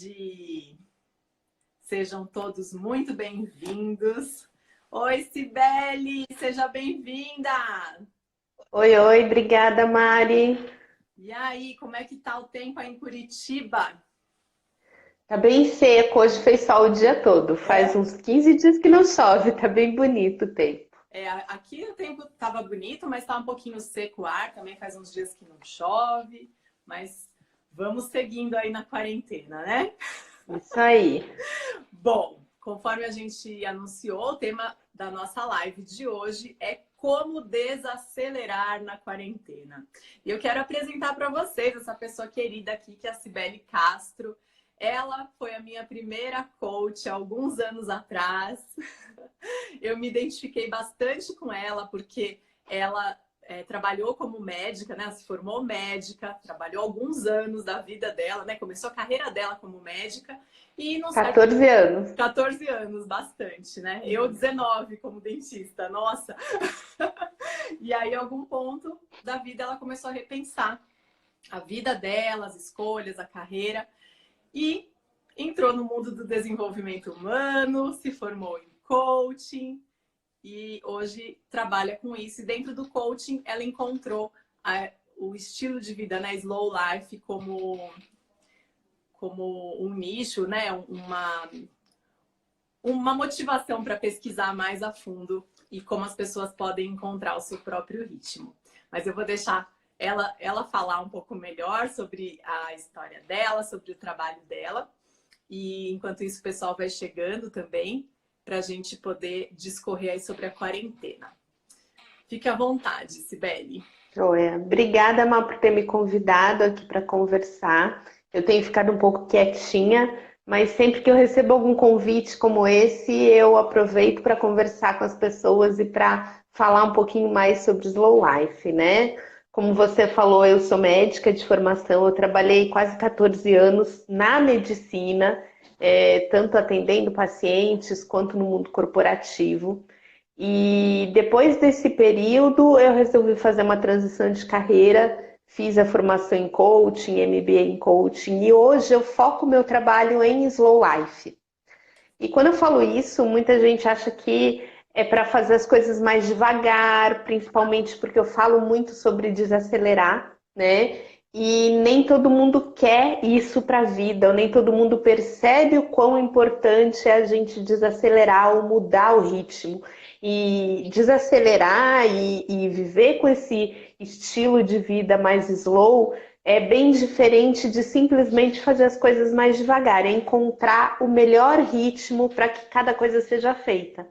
tarde! Sejam todos muito bem-vindos. Oi, Cibele, seja bem-vinda! Oi, oi, obrigada, Mari. E aí, como é que tá o tempo aí em Curitiba? Tá bem seco, hoje fez sol o dia todo. Faz É? uns 15 dias que não chove, tá bem bonito o tempo. Aqui o tempo tava bonito, mas tá um pouquinho seco o ar, também faz uns dias que não chove, mas vamos seguindo aí na quarentena, né? Isso aí. Bom, conforme a gente anunciou, o tema da nossa live de hoje é como desacelerar na quarentena. E eu quero apresentar para vocês essa pessoa querida aqui, que é a Cibele Castro. Ela foi a minha primeira coach há alguns anos atrás. Eu me identifiquei bastante com ela porque ela trabalhou como médica, né? Ela se formou médica, trabalhou alguns anos da vida dela, né? Começou a carreira dela como médica e não certo 14 anos. 14 anos, bastante, né? Eu 19 como dentista, nossa. E aí, em algum ponto da vida, ela começou a repensar a vida dela, as escolhas, a carreira e entrou no mundo do desenvolvimento humano, se formou em coaching e hoje trabalha com isso. E dentro do coaching, ela encontrou o estilo de vida, né, slow life, como um nicho, né, uma motivação para pesquisar mais a fundo e como as pessoas podem encontrar o seu próprio ritmo. Mas eu vou deixar ela falar um pouco melhor sobre a história dela, sobre o trabalho dela. E enquanto isso, o pessoal vai chegando também para a gente poder discorrer aí sobre a quarentena. Fique à vontade, Cibele. Joia. Obrigada, Má, por ter me convidado aqui para conversar. Eu tenho ficado um pouco quietinha, mas sempre que eu recebo algum convite como esse, eu aproveito para conversar com as pessoas e para falar um pouquinho mais sobre slow life, né? Como você falou, eu sou médica de formação, eu trabalhei quase 14 anos na medicina, tanto atendendo pacientes quanto no mundo corporativo. E depois desse período, eu resolvi fazer uma transição de carreira, fiz a formação em coaching, MBA em coaching, e hoje eu foco meu trabalho em slow life. E quando eu falo isso, muita gente acha que é para fazer as coisas mais devagar, principalmente porque eu falo muito sobre desacelerar, né? E nem todo mundo quer isso para a vida, ou nem todo mundo percebe o quão importante é a gente desacelerar ou mudar o ritmo. E desacelerar e viver com esse estilo de vida mais slow é bem diferente de simplesmente fazer as coisas mais devagar, é encontrar o melhor ritmo para que cada coisa seja feita.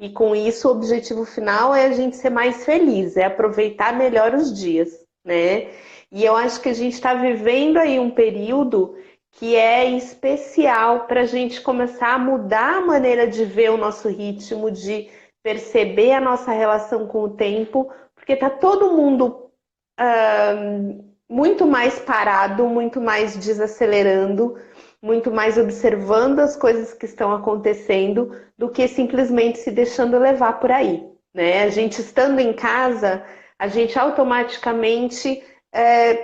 E com isso, o objetivo final é a gente ser mais feliz, é aproveitar melhor os dias, né? E eu acho que a gente está vivendo aí um período que é especial para a gente começar a mudar a maneira de ver o nosso ritmo, de perceber a nossa relação com o tempo, porque está todo mundo muito mais parado, muito mais desacelerando, muito mais observando as coisas que estão acontecendo do que simplesmente se deixando levar por aí, né? A gente estando em casa, a gente automaticamente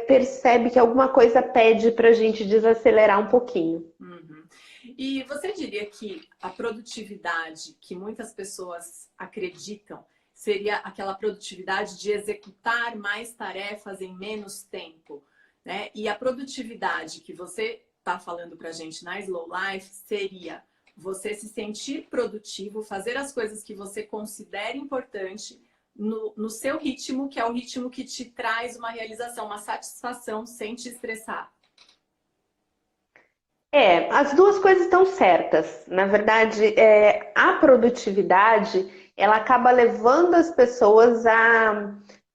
percebe que alguma coisa pede para a gente desacelerar um pouquinho. Uhum. E você diria que a produtividade que muitas pessoas acreditam seria aquela produtividade de executar mais tarefas em menos tempo, né? E a produtividade que você está falando para a gente na Slow Life seria você se sentir produtivo, fazer as coisas que você considera importante no seu ritmo, que é o ritmo que te traz uma realização, uma satisfação sem te estressar. As duas coisas estão certas. Na verdade, a produtividade, ela acaba levando as pessoas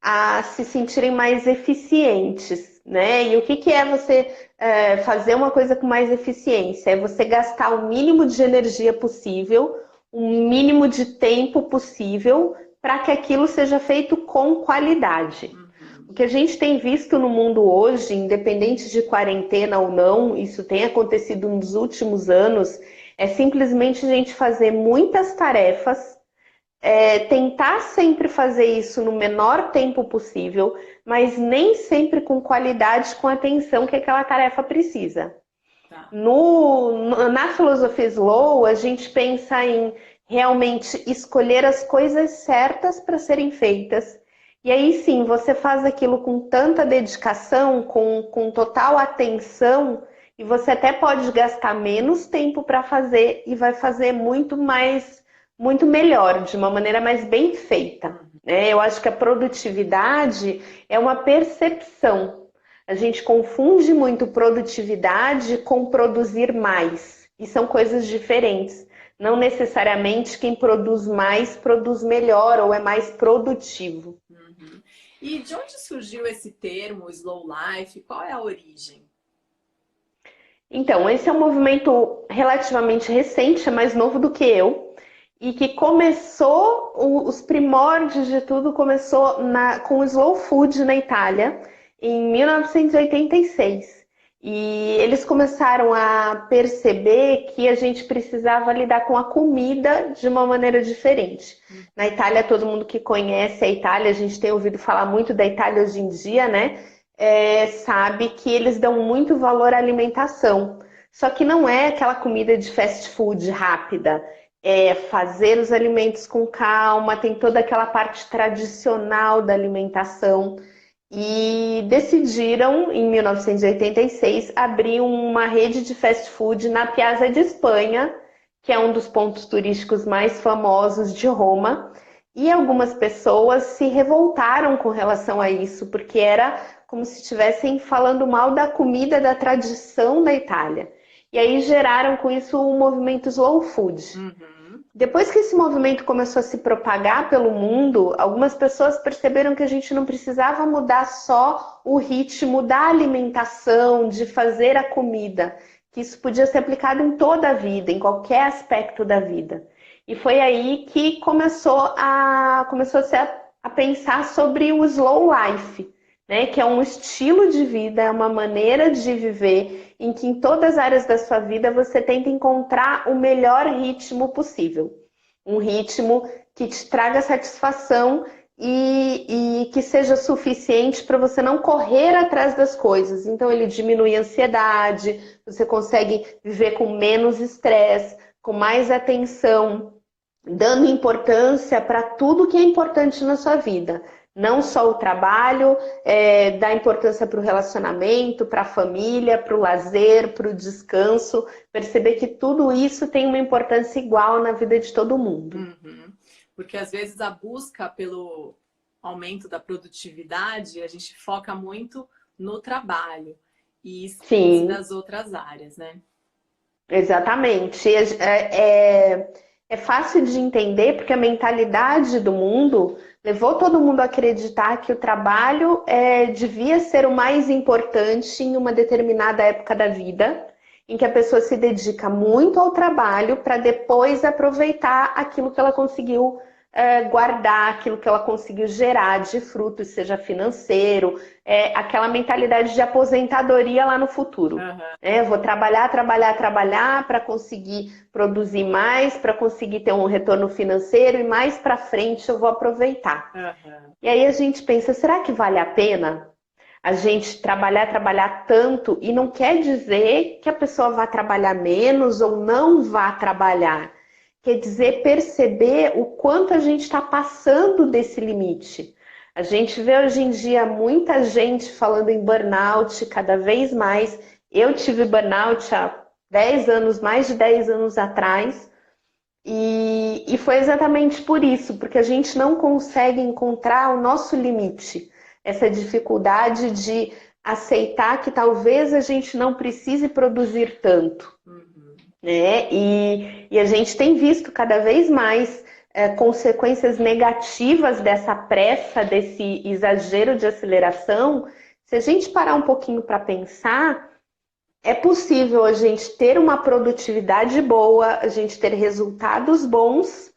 a se sentirem mais eficientes, né? E o que é você fazer uma coisa com mais eficiência? É você gastar o mínimo de energia possível, o mínimo de tempo possível, para que aquilo seja feito com qualidade. O que a gente tem visto no mundo hoje, independente de quarentena ou não, isso tem acontecido nos últimos anos, é simplesmente a gente fazer muitas tarefas, tentar sempre fazer isso no menor tempo possível, mas nem sempre com qualidade, com a atenção que aquela tarefa precisa. Tá. Na filosofia Slow, a gente pensa em realmente escolher as coisas certas para serem feitas. E aí sim, você faz aquilo com tanta dedicação, com total atenção, e você até pode gastar menos tempo para fazer e vai fazer muito mais, muito melhor, de uma maneira mais bem feita, né? Eu acho que a produtividade é uma percepção. A gente confunde muito produtividade com produzir mais. E são coisas diferentes. Não necessariamente quem produz mais produz melhor ou é mais produtivo. Uhum. E de onde surgiu esse termo Slow Life? Qual é a origem? Então, esse é um movimento relativamente recente, é mais novo do que eu, e que começou, os primórdios de tudo começou com o Slow Food na Itália, em 1986. E eles começaram a perceber que a gente precisava lidar com a comida de uma maneira diferente. Na Itália, todo mundo que conhece a Itália, a gente tem ouvido falar muito da Itália hoje em dia, né? Sabe que eles dão muito valor à alimentação. Só que não é aquela comida de fast food rápida. É fazer os alimentos com calma, tem toda aquela parte tradicional da alimentação. E decidiram, em 1986, abrir uma rede de fast food na Piazza de Espanha, que é um dos pontos turísticos mais famosos de Roma. E algumas pessoas se revoltaram com relação a isso, porque era como se estivessem falando mal da comida, da tradição da Itália. E aí geraram com isso o movimento Slow Food. Uhum. Depois que esse movimento começou a se propagar pelo mundo, algumas pessoas perceberam que a gente não precisava mudar só o ritmo da alimentação, de fazer a comida, que isso podia ser aplicado em toda a vida, em qualquer aspecto da vida. E foi aí que começou-se a pensar sobre o slow life, né? Que é um estilo de vida, é uma maneira de viver em que em todas as áreas da sua vida você tenta encontrar o melhor ritmo possível. Um ritmo que te traga satisfação e que seja suficiente para você não correr atrás das coisas. Então ele diminui a ansiedade, você consegue viver com menos estresse, com mais atenção, dando importância para tudo que é importante na sua vida. Não só o trabalho, dá importância para o relacionamento, para a família, para o lazer, para o descanso. Perceber que tudo isso tem uma importância igual na vida de todo mundo. Uhum. Porque às vezes a busca pelo aumento da produtividade, a gente foca muito no trabalho e esquece Sim, das outras áreas, né? exatamente. É fácil de entender porque a mentalidade do mundo levou todo mundo a acreditar que o trabalho devia ser o mais importante em uma determinada época da vida, em que a pessoa se dedica muito ao trabalho para depois aproveitar aquilo que ela conseguiu guardar, aquilo que ela conseguiu gerar de frutos, seja financeiro, aquela mentalidade de aposentadoria lá no futuro. Uhum. Vou trabalhar, trabalhar, trabalhar para conseguir produzir mais, para conseguir ter um retorno financeiro e mais para frente eu vou aproveitar. Uhum. E aí a gente pensa, será que vale a pena a gente trabalhar, trabalhar tanto? E não quer dizer que a pessoa vá trabalhar menos ou não vá trabalhar. Quer dizer, perceber o quanto a gente está passando desse limite. A gente vê hoje em dia muita gente falando em burnout cada vez mais. Eu tive burnout há 10 anos, mais de 10 anos atrás, e foi exatamente por isso, porque a gente não consegue encontrar o nosso limite, essa dificuldade de aceitar que talvez a gente não precise produzir tanto, Uhum. né? E a gente tem visto cada vez mais consequências negativas dessa pressa, desse exagero de aceleração. Se a gente parar um pouquinho para pensar, é possível a gente ter uma produtividade boa, a gente ter resultados bons,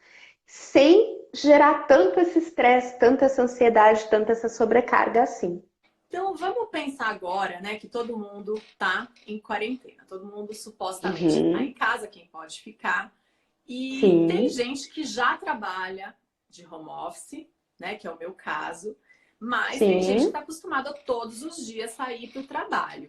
sem gerar tanto esse estresse, tanta essa ansiedade, tanta essa sobrecarga assim. Então vamos pensar agora, né, que todo mundo tá em quarentena, todo mundo supostamente está em Uhum. casa, quem pode ficar. E tem Sim, gente que já trabalha de home office, né, que é o meu caso, mas tem gente que sim, está acostumada a todos os dias sair para o trabalho.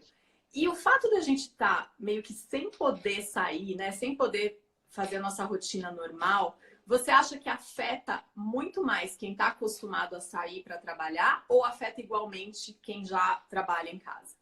E o fato da gente estar meio que sem poder sair, né? Sem poder fazer a nossa rotina normal, você acha que afeta muito mais quem está acostumado a sair para trabalhar ou afeta igualmente quem já trabalha em casa?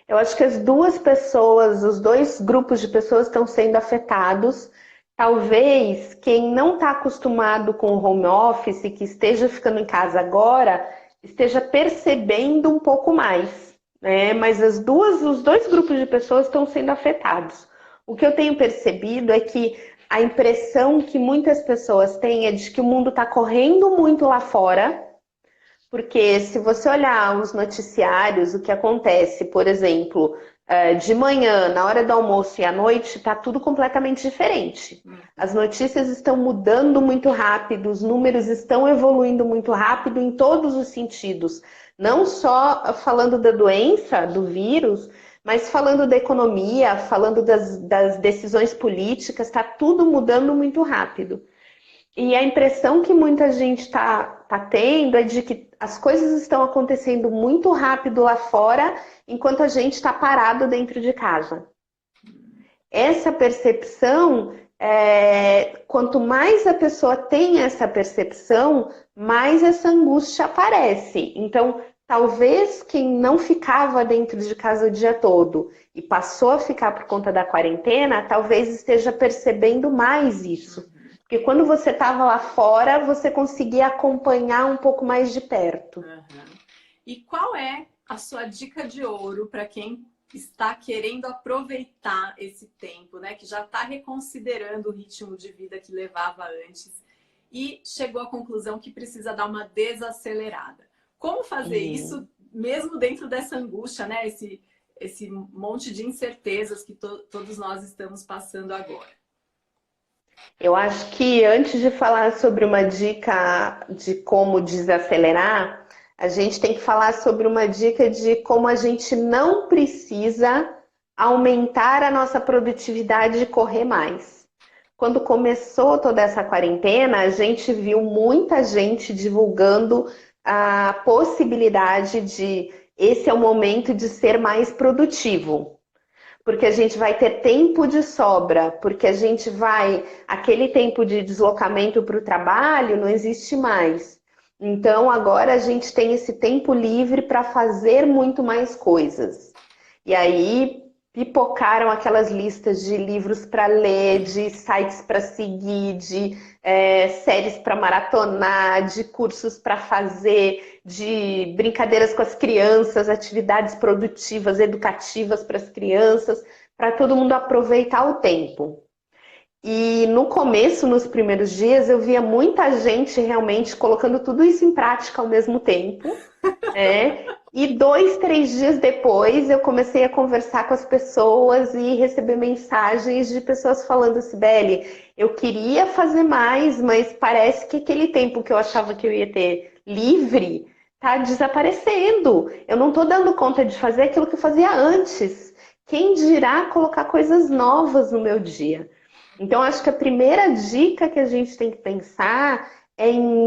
Eu acho que as duas pessoas, os dois grupos de pessoas estão sendo afetados. Talvez quem não está acostumado com o home office, que esteja ficando em casa agora, esteja percebendo um pouco mais, né? Mas os dois grupos de pessoas estão sendo afetados. O que eu tenho percebido é que a impressão que muitas pessoas têm é de que o mundo está correndo muito lá fora. Porque se você olhar os noticiários, o que acontece, por exemplo, de manhã, na hora do almoço e à noite, está tudo completamente diferente. As notícias estão mudando muito rápido, os números estão evoluindo muito rápido em todos os sentidos. Não só falando da doença, do vírus, mas falando da economia, falando das decisões políticas, está tudo mudando muito rápido. E a impressão que muita gente tá tendo é de que as coisas estão acontecendo muito rápido lá fora, enquanto a gente está parado dentro de casa. Essa percepção, quanto mais a pessoa tem essa percepção, mais essa angústia aparece. Então, talvez quem não ficava dentro de casa o dia todo e passou a ficar por conta da quarentena, talvez esteja percebendo mais isso. Porque quando você estava lá fora, você conseguia acompanhar um pouco mais de perto. Uhum. E qual é a sua dica de ouro para quem está querendo aproveitar esse tempo, né? Que já está reconsiderando o ritmo de vida que levava antes e chegou à conclusão que precisa dar uma desacelerada. Como fazer isso mesmo dentro dessa angústia, né? Esse monte de incertezas que todos nós estamos passando agora. Eu acho que antes de falar sobre uma dica de como desacelerar, a gente tem que falar sobre uma dica de como a gente não precisa aumentar a nossa produtividade e correr mais. Quando começou toda essa quarentena, a gente viu muita gente divulgando a possibilidade de esse é o momento de ser mais produtivo. Porque a gente vai ter tempo de sobra, porque a gente aquele tempo de deslocamento para o trabalho não existe mais. Então agora a gente tem esse tempo livre para fazer muito mais coisas. E aí pipocaram aquelas listas de livros para ler, de sites para seguir, de séries para maratonar, de cursos para fazer, de brincadeiras com as crianças, atividades produtivas, educativas para as crianças, para todo mundo aproveitar o tempo. E no começo, nos primeiros dias, eu via muita gente realmente colocando tudo isso em prática ao mesmo tempo. E 2, 3 dias depois eu comecei a conversar com as pessoas e receber mensagens de pessoas falando: Cibele, eu queria fazer mais, mas parece que aquele tempo que eu achava que eu ia ter livre tá desaparecendo. Eu não tô dando conta de fazer aquilo que eu fazia antes. Quem dirá colocar coisas novas no meu dia? Então acho que a primeira dica que a gente tem que pensar é em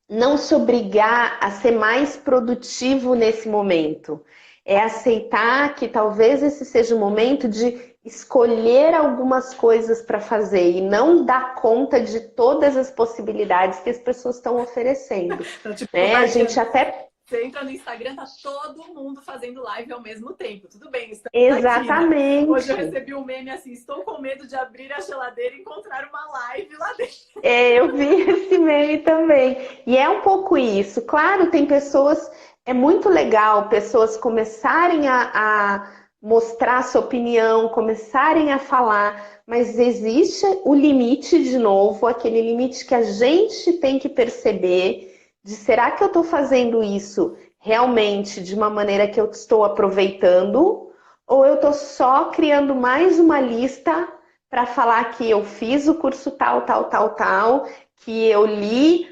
não se obrigar a ser mais produtivo nesse momento. É aceitar que talvez esse seja o momento de escolher algumas coisas para fazer e não dar conta de todas as possibilidades que as pessoas estão oferecendo. Então, tipo, A gente até... Você entra no Instagram, tá todo mundo fazendo live ao mesmo tempo. Tudo bem, estamos Exatamente. aqui, né? Hoje eu recebi um meme assim: estou com medo de abrir a geladeira e encontrar uma live lá dentro. Eu vi esse meme também. E é um pouco isso. Claro, tem pessoas... É muito legal pessoas começarem a mostrar sua opinião, começarem a falar, mas existe o limite, de novo, aquele limite que a gente tem que perceber de será que eu estou fazendo isso realmente de uma maneira que eu estou aproveitando, ou eu estou só criando mais uma lista para falar que eu fiz o curso tal, que eu li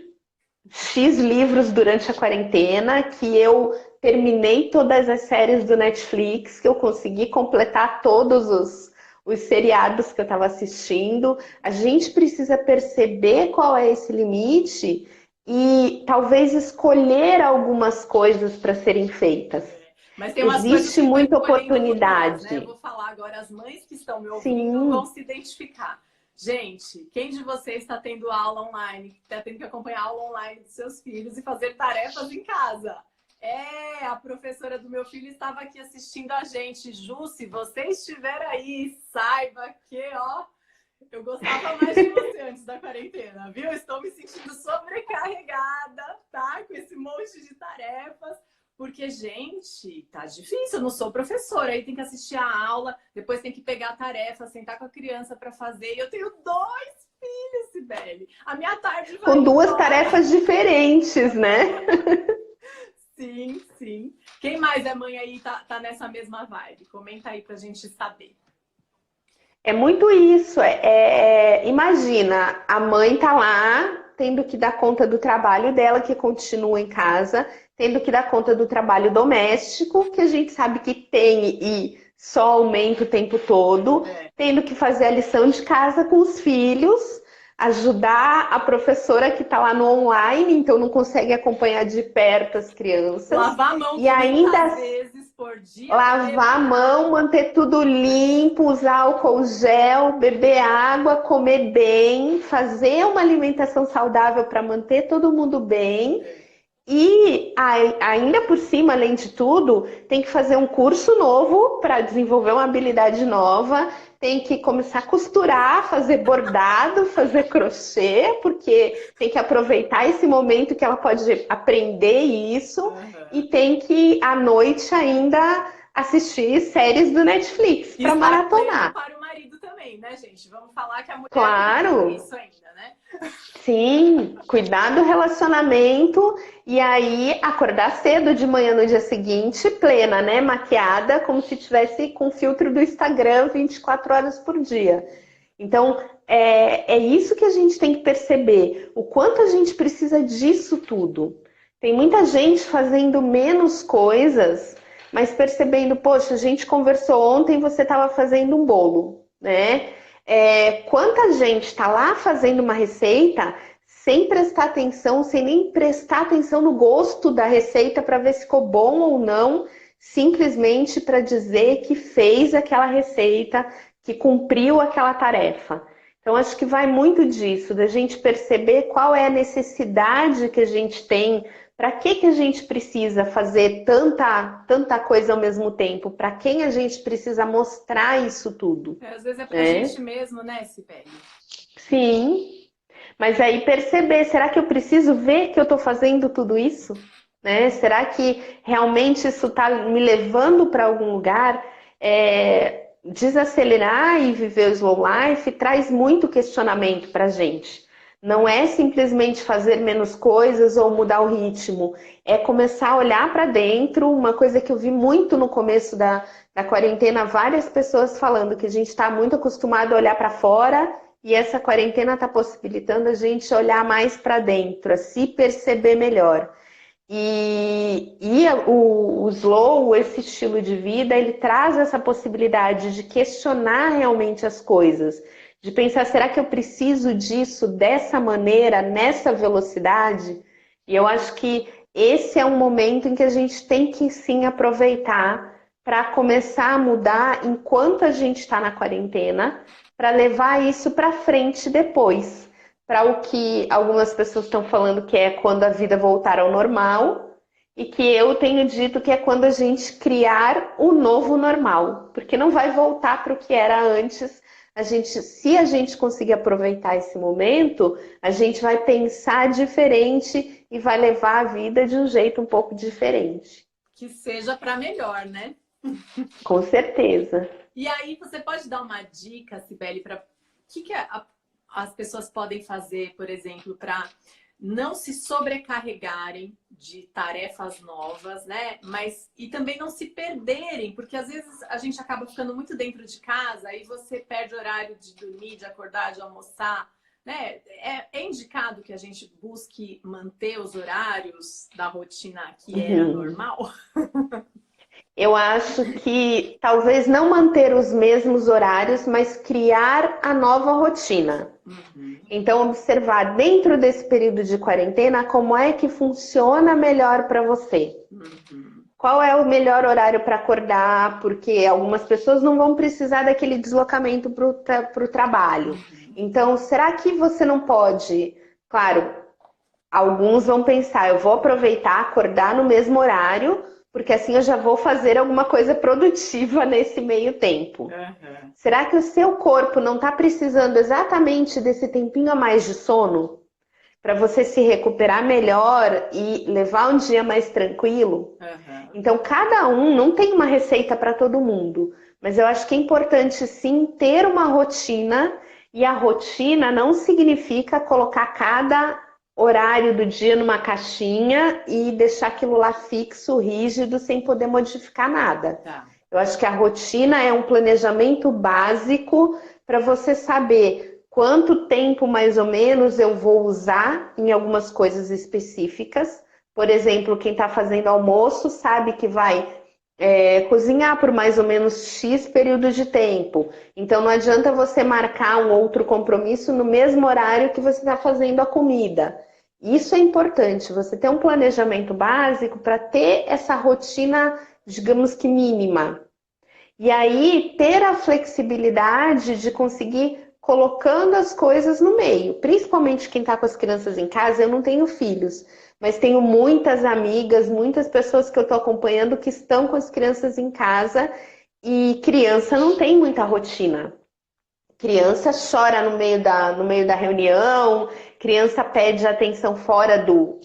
X livros durante a quarentena, que eu terminei todas as séries do Netflix, que eu consegui completar todos os seriados que eu estava assistindo. A gente precisa perceber qual é esse limite e talvez escolher algumas coisas para serem feitas. Mas tem umas coisas Existe que muita vão escolhendo mudar, né? Eu oportunidade. vou falar agora, as mães que estão me ouvindo Sim. vão se identificar. Gente, quem de vocês está tendo aula online, está tendo que acompanhar a aula online dos seus filhos e fazer tarefas em casa? A professora do meu filho estava aqui assistindo a gente. Ju, se você estiver aí, saiba que, ó, eu gostava mais de você antes da quarentena, viu? Estou me sentindo sobrecarregada, tá? Com esse monte de tarefas. Porque, gente, tá difícil. Eu não sou professora, aí tem que assistir a aula, depois tem que pegar a tarefa, sentar com a criança para fazer. E eu tenho 2 filhos, Sibeli. A minha tarde vai Com duas embora. tarefas diferentes, né? Sim, sim. Quem mais é mãe aí tá nessa mesma vibe? Comenta aí pra gente saber. É muito isso. Imagina, a mãe tá lá tendo que dar conta do trabalho dela, que continua em casa, tendo que dar conta do trabalho doméstico, que a gente sabe que tem e só aumenta o tempo todo, tendo que fazer a lição de casa com os filhos, ajudar a professora que está lá no online, então não consegue acompanhar de perto as crianças. Lavar a mão E ainda 500 vezes por dia. lavar a mão, manter tudo limpo, usar álcool gel, beber água, comer bem, fazer uma alimentação saudável para manter todo mundo bem. E ainda por cima, além de tudo, tem que fazer um curso novo para desenvolver uma habilidade nova, tem que começar a costurar, fazer bordado, fazer crochê, porque tem que aproveitar esse momento que ela pode aprender isso, e tem que, à noite ainda, assistir séries do Netflix para maratonar. Para o marido também, né, gente? Vamos falar que a mulher Claro. tem isso ainda, né? Sim, cuidar do relacionamento e aí acordar cedo de manhã no dia seguinte, plena, né? Maquiada, como se tivesse com filtro do Instagram 24 horas por dia. Então, é isso que a gente tem que perceber, o quanto a gente precisa disso tudo. Tem muita gente fazendo menos coisas, mas percebendo, poxa, a gente conversou ontem, você estava fazendo um bolo, né? Quanta gente está lá fazendo uma receita sem prestar atenção, sem nem prestar atenção no gosto da receita para ver se ficou bom ou não, simplesmente para dizer que fez aquela receita, que cumpriu aquela tarefa. Então, acho que vai muito disso, da gente perceber qual é a necessidade que a gente tem, para que a gente precisa fazer tanta coisa ao mesmo tempo, para quem a gente precisa mostrar isso tudo. Às vezes é pra gente mesmo, né, Sibeli? Sim, mas aí perceber, será que eu preciso ver que eu estou fazendo tudo isso? Né? Será que realmente isso está me levando para algum lugar? Desacelerar e viver o slow life traz muito questionamento para a gente. Não é simplesmente fazer menos coisas ou mudar o ritmo. É começar a olhar para dentro. Uma coisa que eu vi muito no começo da quarentena, várias pessoas falando que a gente está muito acostumado a olhar para fora e essa quarentena está possibilitando a gente olhar mais para dentro, a se perceber melhor. E o slow, esse estilo de vida, ele traz essa possibilidade de questionar realmente as coisas, de pensar, será que eu preciso disso dessa maneira, nessa velocidade? E eu acho que esse é um momento em que a gente tem que sim aproveitar para começar a mudar enquanto a gente está na quarentena, para levar isso para frente depois. Para o que algumas pessoas estão falando que é quando a vida voltar ao normal, e que eu tenho dito que é quando a gente criar o novo normal, porque não vai voltar para o que era antes. Se a gente conseguir aproveitar esse momento, a gente vai pensar diferente e vai levar a vida de um jeito um pouco diferente. Que seja para melhor, né? Com certeza. E aí você pode dar uma dica, Sibeli, para o que as pessoas podem fazer, por exemplo, para não se sobrecarregarem de tarefas novas, né? E também não se perderem, porque às vezes a gente acaba ficando muito dentro de casa, aí você perde o horário de dormir, de acordar, de almoçar, né? É indicado que a gente busque manter os horários da rotina que era normal? Eu acho que talvez não manter os mesmos horários, mas criar a nova rotina. Então, observar dentro desse período de quarentena como é que funciona melhor para você. qual é o melhor horário para acordar, porque algumas pessoas não vão precisar daquele deslocamento para o trabalho. Então, será que você não pode? Claro, alguns vão pensar, eu vou aproveitar, acordar no mesmo horário, porque assim eu já vou fazer alguma coisa produtiva nesse meio tempo. Uhum. Será que o seu corpo não está precisando exatamente desse tempinho a mais de sono? Para você se recuperar melhor e levar um dia mais tranquilo? Uhum. Então, cada um não tem uma receita para todo mundo, mas eu acho que é importante sim ter uma rotina, e a rotina não significa colocar cada horário do dia numa caixinha e deixar aquilo lá fixo, rígido, sem poder modificar nada. Tá. Eu acho que a rotina é um planejamento básico para você saber quanto tempo mais ou menos eu vou usar em algumas coisas específicas. Por exemplo, quem está fazendo almoço sabe que vai cozinhar por mais ou menos X período de tempo. Então não adianta você marcar um outro compromisso no mesmo horário que você está fazendo a comida. Isso é importante, você ter um planejamento básico para ter essa rotina, digamos que mínima. E aí ter a flexibilidade de conseguir colocando as coisas no meio. Principalmente quem está com as crianças em casa, eu não tenho filhos, mas tenho muitas amigas, muitas pessoas que eu estou acompanhando que estão com as crianças em casa, e criança não tem muita rotina. Criança chora no meio da reunião, criança pede atenção fora do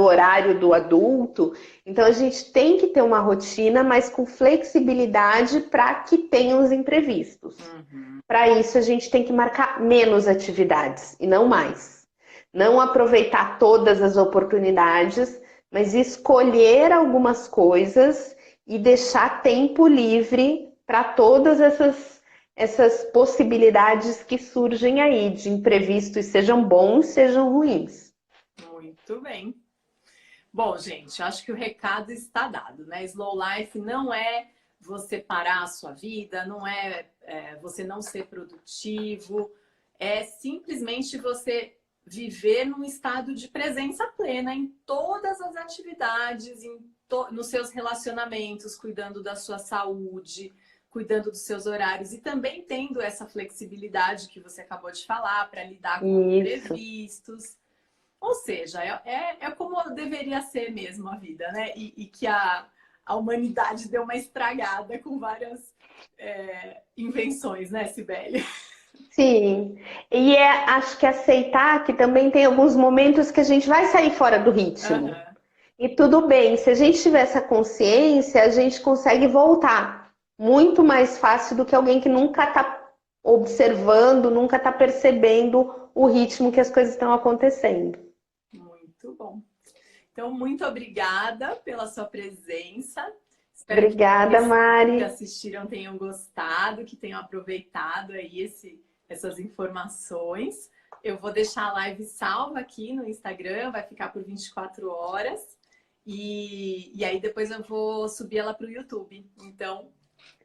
horário do adulto. Então a gente tem que ter uma rotina, mas com flexibilidade para que tenha os imprevistos. Uhum. Para isso a gente tem que marcar menos atividades e não mais. Não aproveitar todas as oportunidades, mas escolher algumas coisas e deixar tempo livre para todas essas possibilidades que surgem aí de imprevistos, sejam bons, sejam ruins. Muito bem. Bom, gente, acho que o recado está dado, né? Slow Life não é você parar a sua vida, não é, você não ser produtivo, é simplesmente você viver num estado de presença plena em todas as atividades, nos seus relacionamentos, cuidando da sua saúde, cuidando dos seus horários e também tendo essa flexibilidade que você acabou de falar para lidar com imprevistos. Ou seja, é como deveria ser mesmo a vida, né? E que a humanidade deu uma estragada com várias invenções, né, Cibele? Sim, e acho que aceitar que também tem alguns momentos que a gente vai sair fora do ritmo. Uhum. E tudo bem, se a gente tiver essa consciência, a gente consegue voltar muito mais fácil do que alguém que nunca está observando, nunca está percebendo o ritmo que as coisas estão acontecendo. Muito bom. Então, muito obrigada pela sua presença. Espero Obrigada, que Mari. que assistiram tenham gostado, que tenham aproveitado aí essas informações. Eu vou deixar a live salva aqui no Instagram, vai ficar por 24 horas. E aí depois eu vou subir ela para o YouTube. Então,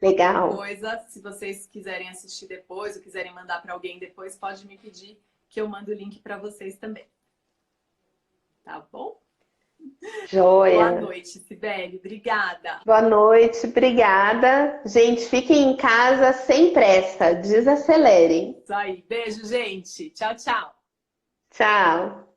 Legal. coisa, se vocês quiserem assistir depois ou quiserem mandar para alguém depois, pode me pedir que eu mando o link para vocês também. Tá bom? Joia. Boa noite, Cibele. Obrigada. Boa noite, obrigada. Gente, fiquem em casa sem pressa, desacelerem. Isso aí. Beijo, gente. Tchau, tchau. Tchau.